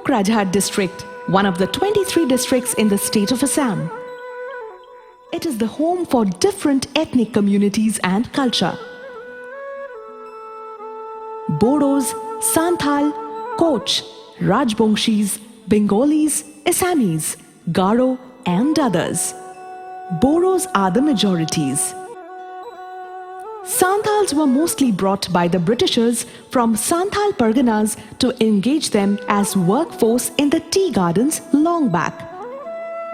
Kokrajhar district, one of the 23 districts in the state of Assam. It is the home for different ethnic communities and culture. Bodos, Santhal, Koch, Rajbongshis, Bengalis, Assamese, Garo and others. Boros are the majorities. Santhals were mostly brought by the Britishers from Santhal Parganas to engage them as workforce in the tea gardens long back.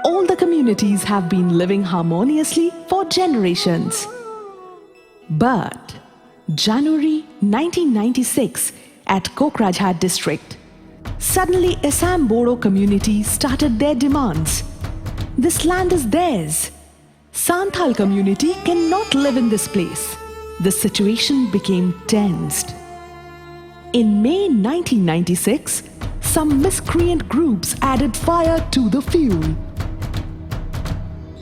All the communities have been living harmoniously for generations. But January 1996 at Kokrajhar district, suddenly Assam Bodo community started their demands. This land is theirs. Santhal community cannot live in this place. The situation became tensed. In May 1996, some miscreant groups added fire to the fuel.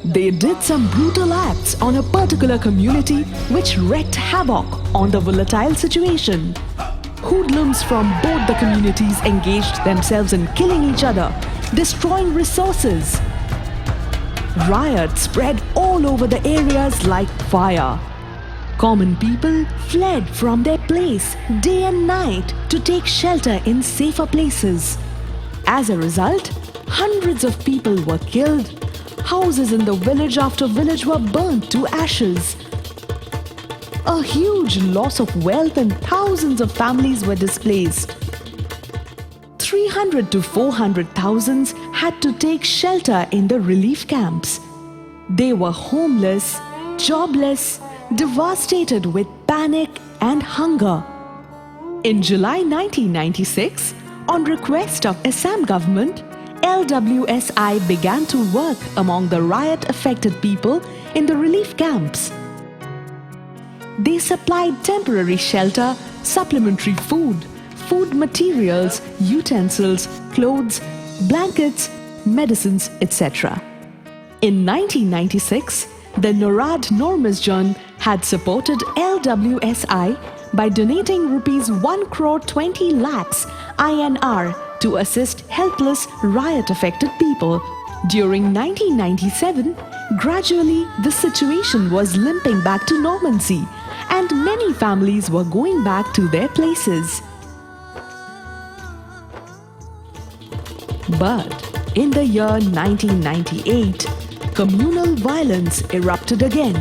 They did some brutal acts on a particular community which wreaked havoc on the volatile situation. Hoodlums from both the communities engaged themselves in killing each other, destroying resources. Riots spread all over the areas like fire. Common people fled from their place day and night to take shelter in safer places. As a result, hundreds of people were killed. Houses in the village after village were burnt to ashes. A huge loss of wealth and thousands of families were displaced. 300 to 400,000 had to take shelter in the relief camps. They were homeless, jobless, devastated with panic and hunger. In July 1996, on request of Assam government, LWSI began to work among the riot-affected people in the relief camps. They supplied temporary shelter, supplementary food, food materials, utensils, clothes, blankets, medicines, etc. In 1996, the NORAD Normisjon had supported LWSI by donating rupees 1 crore 20 lakhs INR to assist helpless riot-affected people. During 1997, gradually the situation was limping back to normalcy and many families were going back to their places. But in the year 1998, communal violence erupted again.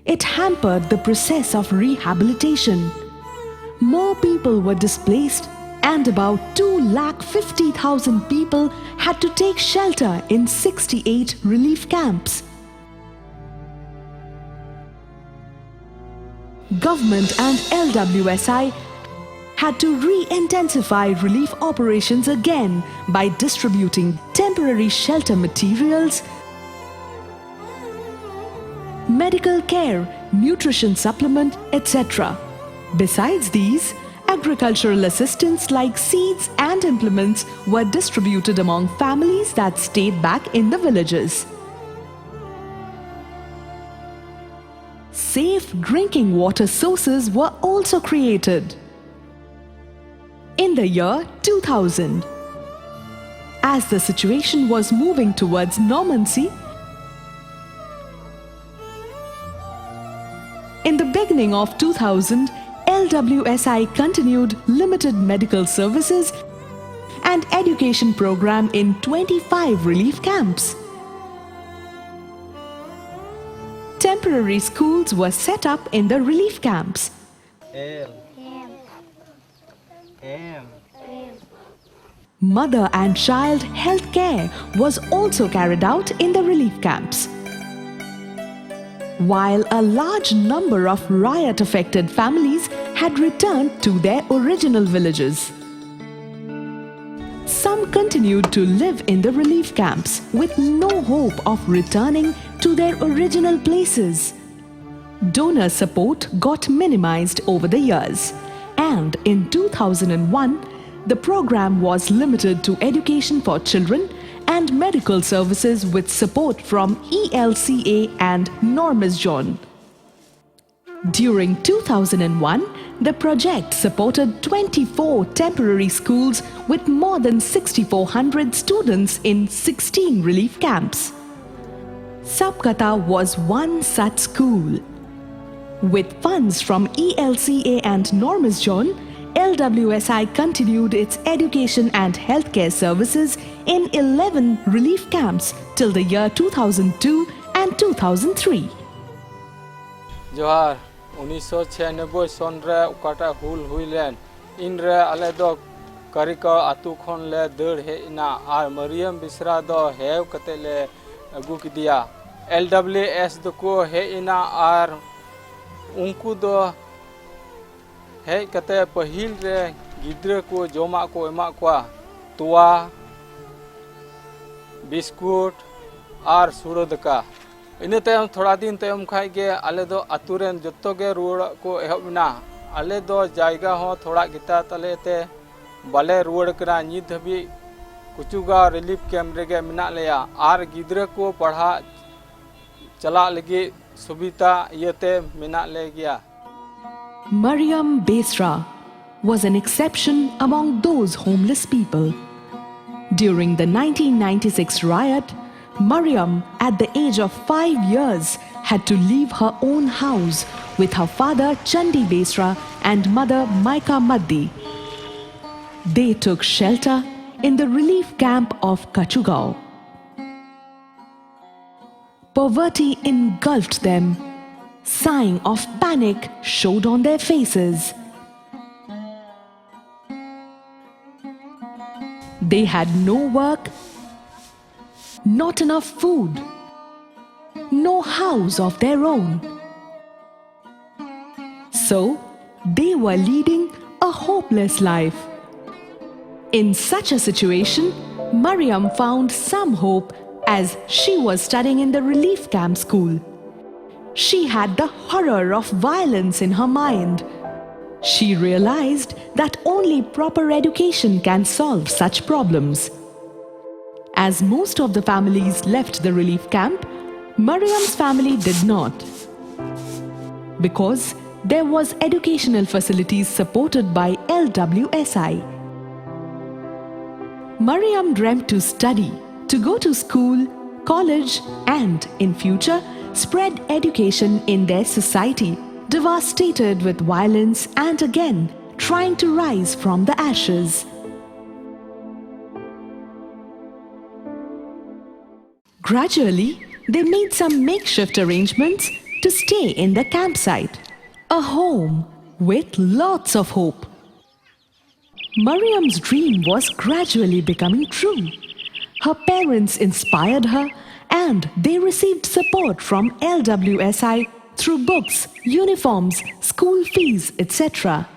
It hampered the process of rehabilitation. More people were displaced and about 250,000 people had to take shelter in 68 relief camps. Government and LWSI had to re-intensify relief operations again by distributing temporary shelter materials, medical care, nutrition supplement, etc. Besides these, agricultural assistance like seeds and implements were distributed among families that stayed back in the villages. Safe drinking water sources were also created. In the year 2000, as the situation was moving towards normalcy, in the beginning of 2000, LWSI continued limited medical services and education program in 25 relief camps. Temporary schools were set up in the relief camps. Mother and child health care was also carried out in the relief camps. While a large number of riot-affected families had returned to their original villages. Some continued to live in the relief camps with no hope of returning to their original places. Donor support got minimized over the years, and in 2001, the program was limited to education for children and medical services with support from ELCA and Normisjon. During 2001, the project supported 24 temporary schools with more than 6,400 students in 16 relief camps. Sapkata was one such school. With funds from ELCA and Normisjohn, LWSI continued its education and healthcare services in 11 relief camps till the year 2002 and 2003. Johar 1996 सन रे उकाटा हुल हुईलेन इन रे आले दो करिका आतु खन ले दड़ हेना are Maryam बिसरा दो have कते ले अगु किदिया LWS दो को हेना आर उनको दो हे कते पहिल रे गिद्रे को जोमा को एमा को तुआ बिस्कुट आर सुरदका इन तयम थोड़ा दिन तयम खाई के आले दो अतुरेन जत्तो के रुड़ को एहबना आले दो जायगा हो थोड़ा गिता तले ते बाले रुड़ करा नित हबी कुचुगा रिलीफ कैम्प रे मिना लेया आर गिद्रे को पढ़ा चला लगी सुविधा येते मिना ले गया. Mariam Besra was an exception among those homeless people. During the 1996 riot, Mariam, at the age of 5 years, had to leave her own house with her father Chandi Besra and mother Maika Maddi. They took shelter in the relief camp of Kachugao. Poverty engulfed them. Sign of panic showed on their faces. They had no work, not enough food, no house of their own. So, they were leading a hopeless life. In such a situation, Mariam found some hope as she was studying in the relief camp school. She had the horror of violence in her mind. She realized that only proper education can solve such problems. As most of the families left the relief camp, Mariam's family did not. Because there was educational facilities supported by LWSI. Mariam dreamt to study, to go to school, college, and, in future, spread education in their society, devastated with violence and again trying to rise from the ashes. Gradually, they made some makeshift arrangements to stay in the campsite, a home with lots of hope. Mariam's dream was gradually becoming true. Her parents inspired her and they received support from LWSI through books, uniforms, school fees, etc.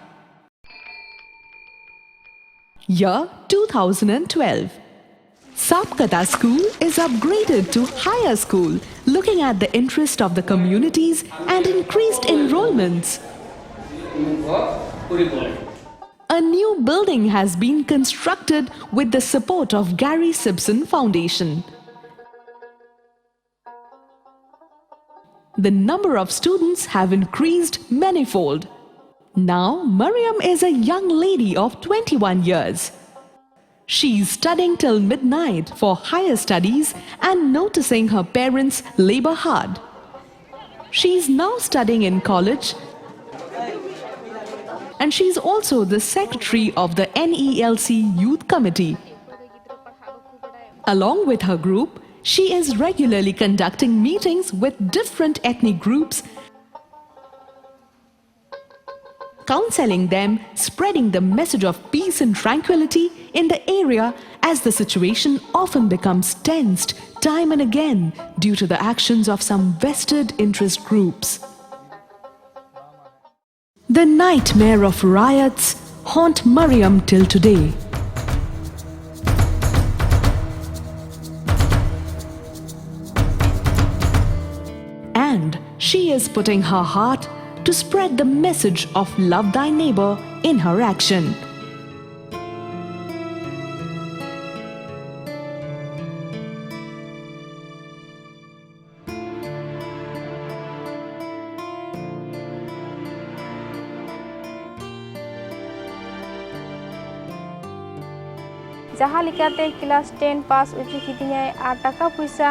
Year 2012. Sapkata School is upgraded to higher school, looking at the interest of the communities and increased enrollments. A new building has been constructed with the support of Gary Simpson Foundation. The number of students have increased manifold. Now, Mariam is a young lady of 21 years. She is studying till midnight for higher studies and noticing her parents labor hard. She is now studying in college and she is also the secretary of the NELC Youth Committee. Along with her group, she is regularly conducting meetings with different ethnic groups, counseling them, spreading the message of peace and tranquility in the area as the situation often becomes tensed time and again due to the actions of some vested interest groups. The nightmare of riots haunt Mariam till today. And she is putting her heart to spread the message of love thy neighbor in her action. जहाँ लिकाते class 10 पास उची कितियाय are टाका पैसा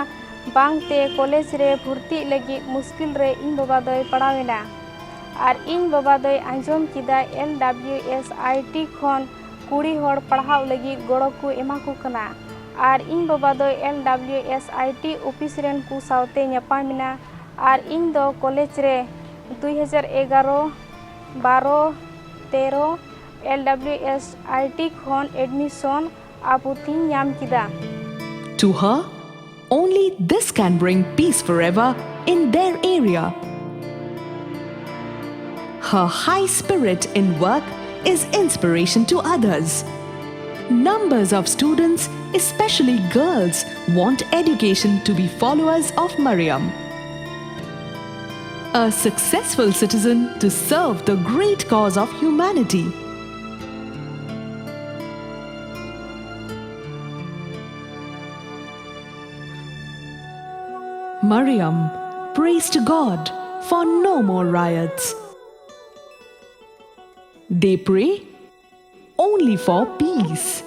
बांगते college रे भर्ती लगी मुश्किल रे इन बाबा दय पढ़ावेना और इन बाबा दय आंजम किदा LWSIT खन कुड़ी हर पढ़ाव लगी गड़ो को एमा को कना और इन बाबा दय LWSIT ऑफिस रेन को सावते न्यापामिना और इन दो कॉलेज रे 2011 12 13 LWSIT खन admission आपुतिन न्याम किदा। To her, only this can bring peace forever in their area. Her high spirit in work is inspiration to others. Numbers of students, especially girls, want education to be followers of Mariam. A successful citizen to serve the great cause of humanity. Mariam prays to God for no more riots. They pray only for peace.